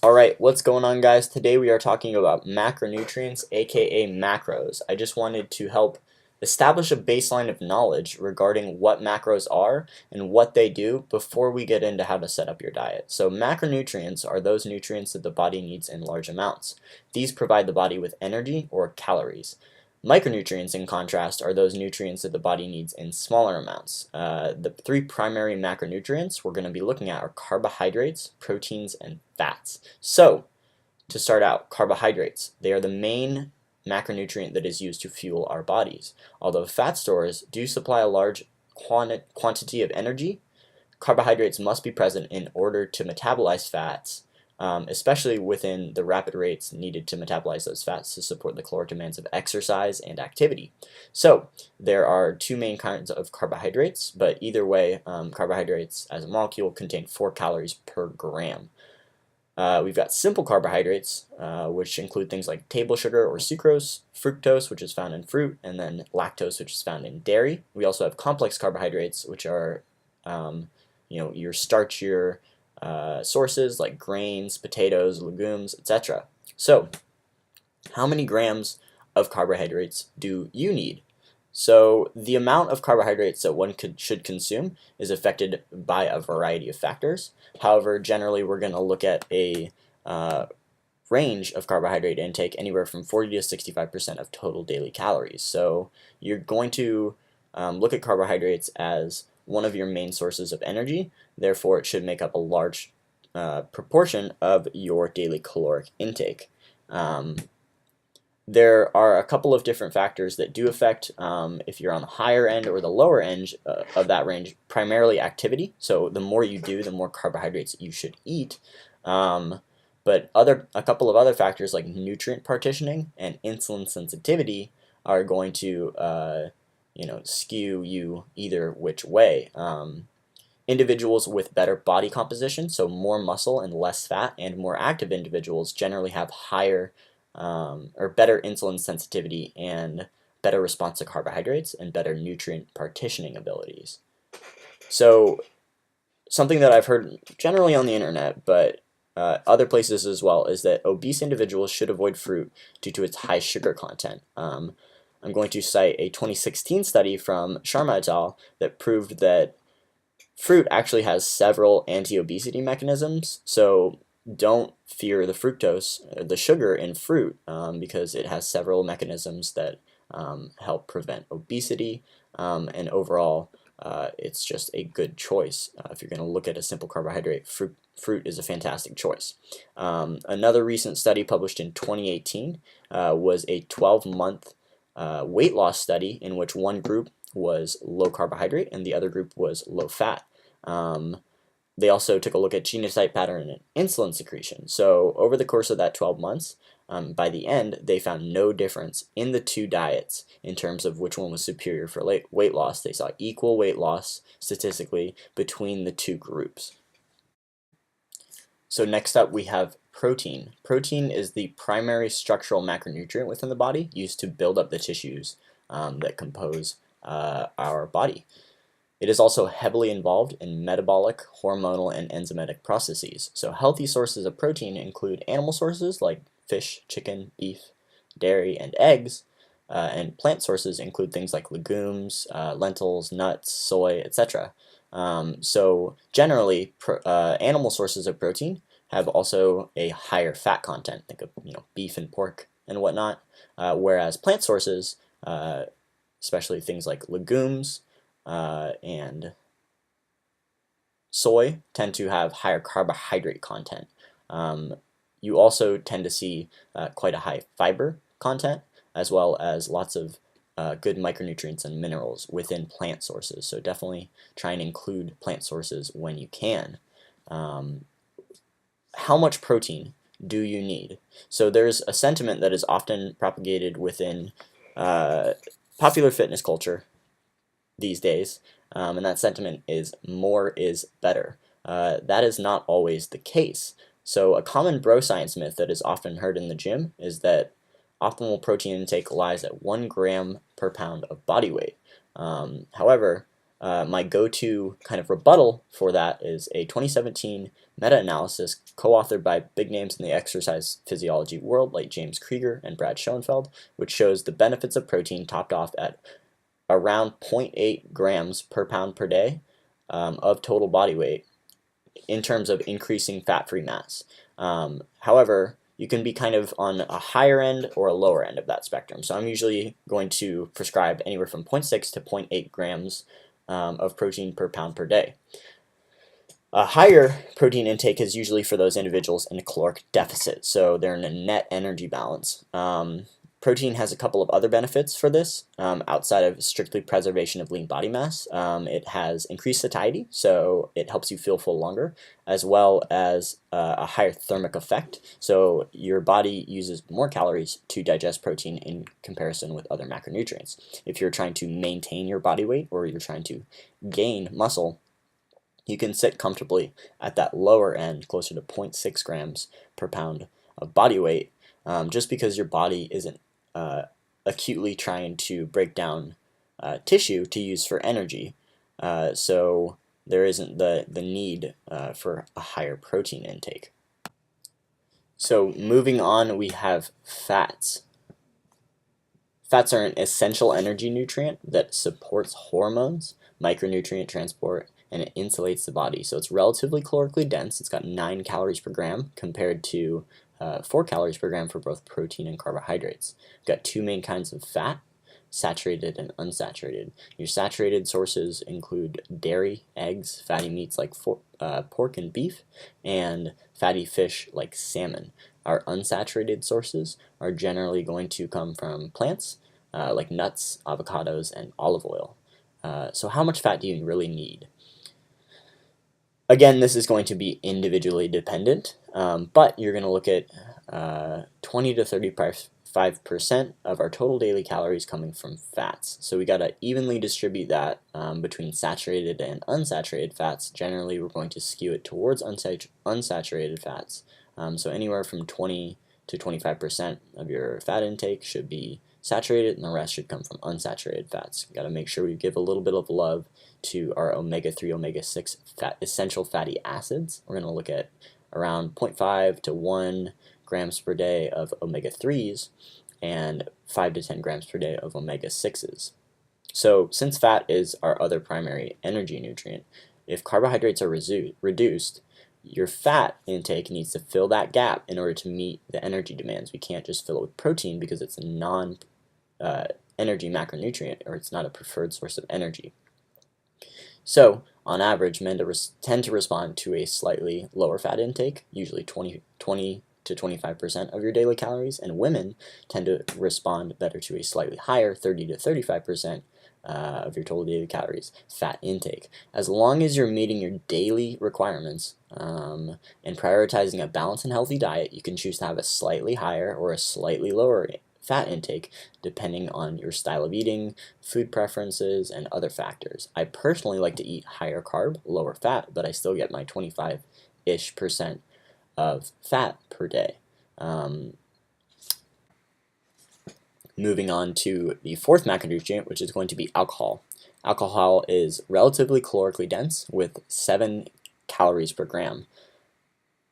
Alright, what's going on, guys? Today we are talking about macronutrients, aka macros. I just wanted to help establish a baseline of knowledge regarding what macros are and what they do before we get into how to set up your diet. So macronutrients are those nutrients that the body needs in large amounts. These provide the body with energy or calories. Micronutrients, in contrast, are those nutrients that the body needs in smaller amounts. The three primary macronutrients we're going to be looking at are carbohydrates, proteins, and fats. So, to start out, carbohydrates. They are the main macronutrient that is used to fuel our bodies. Although fat stores do supply a large quantity of energy, carbohydrates must be present in order to metabolize fats, especially within the rapid rates needed to metabolize those fats to support the caloric demands of exercise and activity. So there are two main kinds of carbohydrates, but either way, carbohydrates as a molecule contain 4 calories per gram. We've got simple carbohydrates, which include things like table sugar or sucrose, fructose, which is found in fruit, and then lactose, which is found in dairy. We also have complex carbohydrates, which are your starchier sources like grains, potatoes, legumes, etc. So, how many grams of carbohydrates do you need? So, the amount of carbohydrates that one should consume is affected by a variety of factors. However, generally we're going to look at a range of carbohydrate intake anywhere from 40 to 65% of total daily calories. So, you're going to look at carbohydrates as one of your main sources of energy. Therefore, it should make up a large proportion of your daily caloric intake. There are a couple of different factors that do affect if you're on the higher end or the lower end of that range, primarily activity. So the more you do, the more carbohydrates you should eat. But a couple of other factors like nutrient partitioning and insulin sensitivity are going to skew you either which way. Individuals with better body composition, so more muscle and less fat, and more active individuals generally have higher or better insulin sensitivity and better response to carbohydrates and better nutrient partitioning abilities. So something that I've heard generally on the internet, but other places as well, is that obese individuals should avoid fruit due to its high sugar content. I'm going to cite a 2016 study from Sharma et al. That proved that fruit actually has several anti-obesity mechanisms, so don't fear the fructose, the sugar in fruit, because it has several mechanisms that help prevent obesity, and overall it's just a good choice. If you're going to look at a simple carbohydrate, fruit is a fantastic choice. Another recent study published in 2018 was a 12-month weight loss study in which one group was low carbohydrate and the other group was low fat. They also took a look at genotype pattern and insulin secretion. So over the course of that 12 months, by the end, they found no difference in the two diets in terms of which one was superior for weight loss. They saw equal weight loss statistically between the two groups. So next up we have protein. Protein is the primary structural macronutrient within the body used to build up the tissues that compose our body. It is also heavily involved in metabolic, hormonal, and enzymatic processes. So healthy sources of protein include animal sources like fish, chicken, beef, dairy, and eggs. And plant sources include things like legumes, lentils, nuts, soy, etc. So generally, animal sources of protein have also a higher fat content. Think of beef and pork and whatnot. Whereas plant sources, especially things like legumes and soy, tend to have higher carbohydrate content. You also tend to see quite a high fiber content, as well as lots of good micronutrients and minerals within plant sources. So definitely try and include plant sources when you can. How much protein do you need? So there's a sentiment that is often propagated within popular fitness culture these days, and that sentiment is more is better. That is not always the case. So a common bro science myth that is often heard in the gym is that optimal protein intake lies at 1 gram per pound of body weight. However, my go-to kind of rebuttal for that is a 2017 meta-analysis co-authored by big names in the exercise physiology world like James Krieger and Brad Schoenfeld, which shows the benefits of protein topped off at around 0.8 grams per pound per day of total body weight in terms of increasing fat-free mass. However, you can be kind of on a higher end or a lower end of that spectrum. So I'm usually going to prescribe anywhere from 0.6 to 0.8 grams of protein per pound per day. A higher protein intake is usually for those individuals in a caloric deficit, so they're in a net energy balance. Protein has a couple of other benefits for this outside of strictly preservation of lean body mass. It has increased satiety, so it helps you feel full longer, as well as a higher thermic effect, so your body uses more calories to digest protein in comparison with other macronutrients. If you're trying to maintain your body weight or you're trying to gain muscle, you can sit comfortably at that lower end, closer to 0.6 grams per pound of body weight, just because your body isn't acutely trying to break down tissue to use for energy, so there isn't the need for a higher protein intake. So moving on, we have fats. Fats are an essential energy nutrient that supports hormones, micronutrient transport, and it insulates the body. So it's relatively calorically dense. It's got 9 calories per gram compared to 4 calories per gram for both protein and carbohydrates. We've got two main kinds of fat, saturated and unsaturated. Your saturated sources include dairy, eggs, fatty meats like pork and beef, and fatty fish like salmon. Our unsaturated sources are generally going to come from plants like nuts, avocados, and olive oil. So how much fat do you really need? Again, this is going to be individually dependent, but you're going to look at 20 to 35% of our total daily calories coming from fats. So we got to evenly distribute that between saturated and unsaturated fats. Generally, we're going to skew it towards unsaturated fats. So anywhere from 20 to 25% of your fat intake should be saturated, and the rest should come from unsaturated fats. Got to make sure we give a little bit of love to our omega-3, omega-6 essential fatty acids. We're going to look at around 0.5 to 1 grams per day of omega-3s and 5 to 10 grams per day of omega-6s. So since fat is our other primary energy nutrient, if carbohydrates are reduced, your fat intake needs to fill that gap in order to meet the energy demands. We can't just fill it with protein because it's a non-energy macronutrient, or it's not a preferred source of energy. So, on average, men tend to respond to a slightly lower fat intake, usually 20 to 25% of your daily calories, and women tend to respond better to a slightly higher 30 to 35% of your total daily calories fat intake. As long as you're meeting your daily requirements and prioritizing a balanced and healthy diet, you can choose to have a slightly higher or a slightly lower fat intake depending on your style of eating, food preferences, and other factors. I personally like to eat higher carb, lower fat, but I still get my 25-ish% of fat per day. Moving on to the fourth macronutrient, which is going to be alcohol. Alcohol is relatively calorically dense with 7 calories per gram,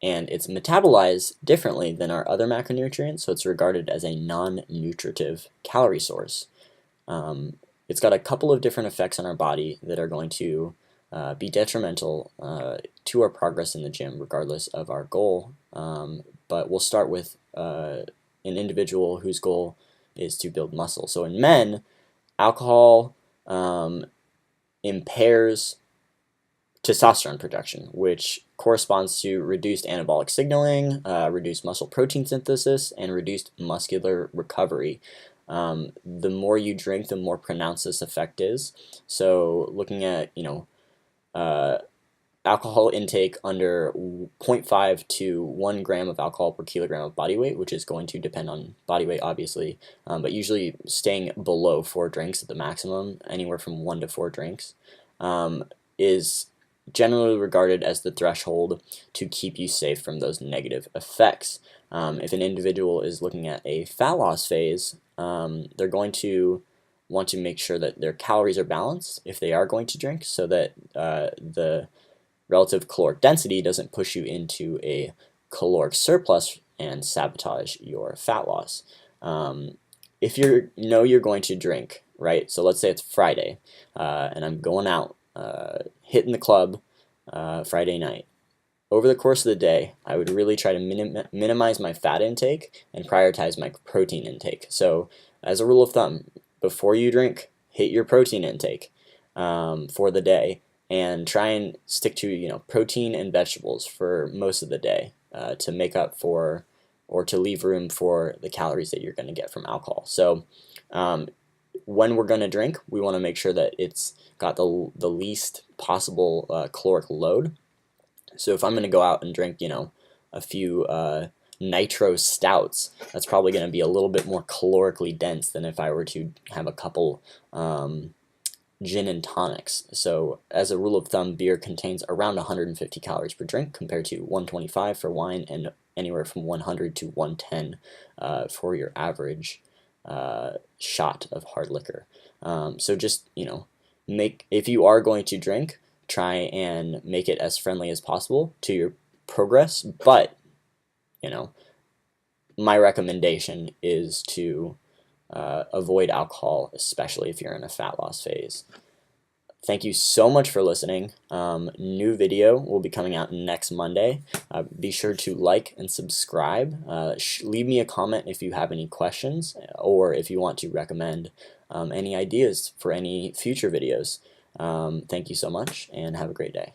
and it's metabolized differently than our other macronutrients, so it's regarded as a non-nutritive calorie source. It's got a couple of different effects on our body that are going to be detrimental to our progress in the gym, regardless of our goal. But we'll start with an individual whose goal is to build muscle. So in men, alcohol impairs testosterone production, which corresponds to reduced anabolic signaling, reduced muscle protein synthesis, and reduced muscular recovery. The more you drink, the more pronounced this effect is. So looking at, alcohol intake under 0.5 to 1 gram of alcohol per kilogram of body weight, which is going to depend on body weight, obviously, but usually staying below 4 drinks at the maximum, anywhere from 1 to 4 drinks, is generally regarded as the threshold to keep you safe from those negative effects. If an individual is looking at a fat loss phase, they're going to want to make sure that their calories are balanced if they are going to drink, so that the relative caloric density doesn't push you into a caloric surplus and sabotage your fat loss. If you know you're going to drink, right? So let's say it's Friday, and I'm going out, hitting the club Friday night. Over the course of the day, I would really try to minimize my fat intake and prioritize my protein intake. So, as a rule of thumb, before you drink, hit your protein intake for the day, and try and stick to protein and vegetables for most of the day to make up for, or to leave room for, the calories that you're going to get from alcohol. So when we're going to drink, we want to make sure that it's got the least possible caloric load. So if I'm going to go out and drink, a few nitro stouts, that's probably going to be a little bit more calorically dense than if I were to have a couple gin and tonics. So as a rule of thumb, beer contains around 150 calories per drink compared to 125 for wine, and anywhere from 100 to 110 for your average shot of hard liquor. So just, if you are going to drink, try and make it as friendly as possible to your progress, but my recommendation is to avoid alcohol, especially if you're in a fat loss phase. Thank you so much for listening. New video will be coming out next Monday. Be sure to like and subscribe. Leave me a comment if you have any questions, or if you want to recommend any ideas for any future videos. Thank you so much, and have a great day.